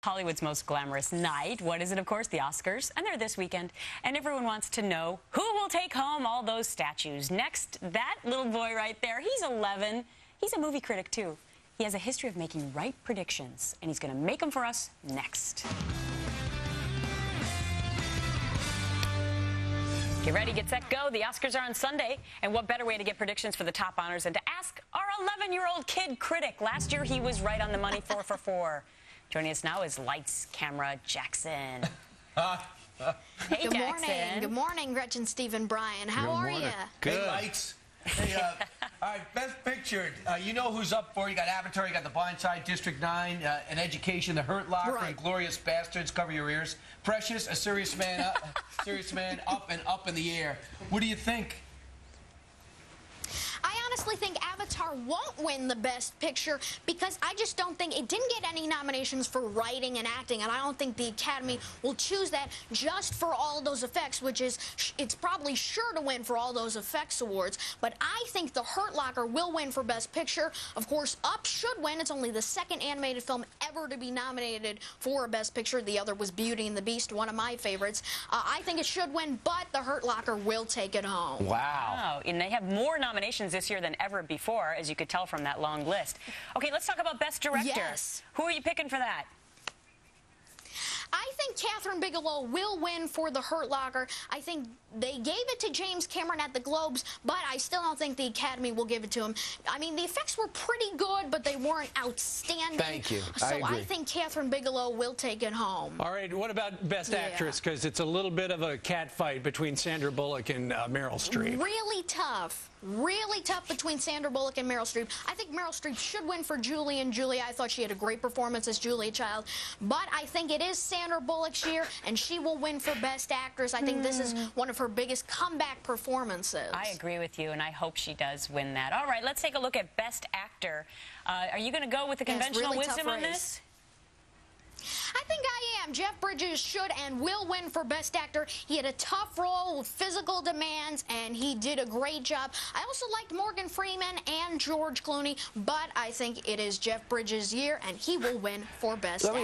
Hollywood's most glamorous night. What is it? Of course, the Oscars, and they're this weekend. And everyone wants to know who will take home all those statues. Next, that little boy right there, he's 11. He's a movie critic, too. He has a history of making right predictions, and he's going to make them for us next. Get ready, get set, go. The Oscars are on Sunday, and what better way to get predictions for the top honors than to ask our 11-year-old kid critic. Last year, he was right on the money, 4 for 4. Joining us now is Lights, Camera, Jackson. Hey, Good Jackson. morning. Good morning, Gretchen, Stephen, Brian. How are you? Good. Hey, Lights. Hey, all right, Best Picture. You know who's up for? You got Avatar, you got The Blind Side, District 9, An Education, The Hurt Locker, Right. and Glorious Bastards. Cover your ears. Precious, A Serious Man, Up and Up in the Air. What do you think? I honestly think Avatar won't win the Best Picture because I just don't think it didn't get any nominations for writing and acting, and I don't think the Academy will choose that just for all of those effects, which is it's probably sure to win for all those effects awards. But I think The Hurt Locker will win for Best Picture. Of course, Up should win. It's only the second animated film ever to be nominated for a Best Picture. The other was Beauty and the Beast, one of my favorites. I think it should win, but The Hurt Locker will take it home. Wow. And they have more nominations this year than ever before, as you could tell from that long list. Okay, let's talk about Best Director. Yes. Who are you picking for that? I think Catherine Bigelow will win for The Hurt Locker. I think they gave it to James Cameron at the Globes, but I still don't think the Academy will give it to him. I mean, the effects were pretty good, but they weren't outstanding. Thank you. So I think Catherine Bigelow will take it home. All right, what about Best Actress? Because it's a little bit of a cat fight between Sandra Bullock and Meryl Streep. Really tough. Really tough between Sandra Bullock and Meryl Streep. I think Meryl Streep should win for Julie and Julia. I thought she had a great performance as Julia Child. But I think it is Sandra Bullock's year, and she will win for Best Actress. I think this is one of her biggest comeback performances. I agree with you, and I hope she does win that. All right, let's take a look at Best Actor. Are you going to go with the conventional really wisdom tough on race. this? I think I am. Jeff Bridges should and will win for Best Actor. He had a tough role with physical demands, and he did a great job. I also liked Morgan Freeman and George Clooney, but I think it is Jeff Bridges' year, and he will win for Best Actor. Let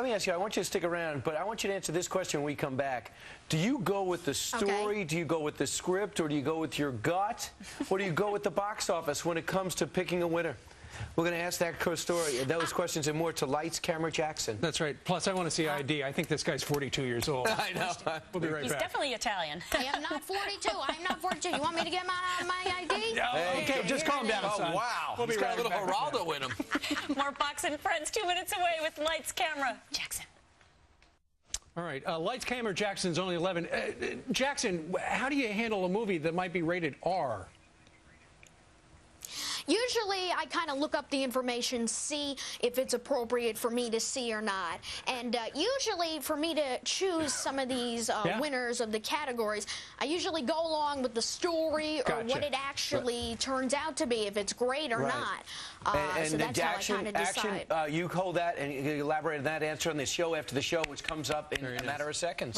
me ask you, I want you to stick around, but I want you to answer this question when we come back. Do you go with the story, Okay. do you go with the script, or do you go with your gut, or do you go with the box office when it comes to picking a winner? We're going to ask that story, those questions and more to Lights, Camera, Jackson. That's right. Plus, I want to see ID. I think this guy's 42 years old. I know. We'll be right He's back. definitely Italian. I am not 42. I'm not 42. You want me to get my ID? No, okay, just calm down, son. Oh, wow. We'll be He's got right a little back. Geraldo in him. More Fox and Friends 2 minutes away with Lights, Camera, Jackson. All right, Lights, Camera, Jackson's only 11. Jackson, how do you handle a movie that might be rated R? Usually, I kind of look up the information, see if it's appropriate for me to see or not. And usually, for me to choose some of these winners of the categories, I usually go along with the story or what it actually turns out to be, if it's great or not. And so that's how I kind of decide. you hold that and you elaborate on that answer on the show after the show, which comes up in a matter of seconds.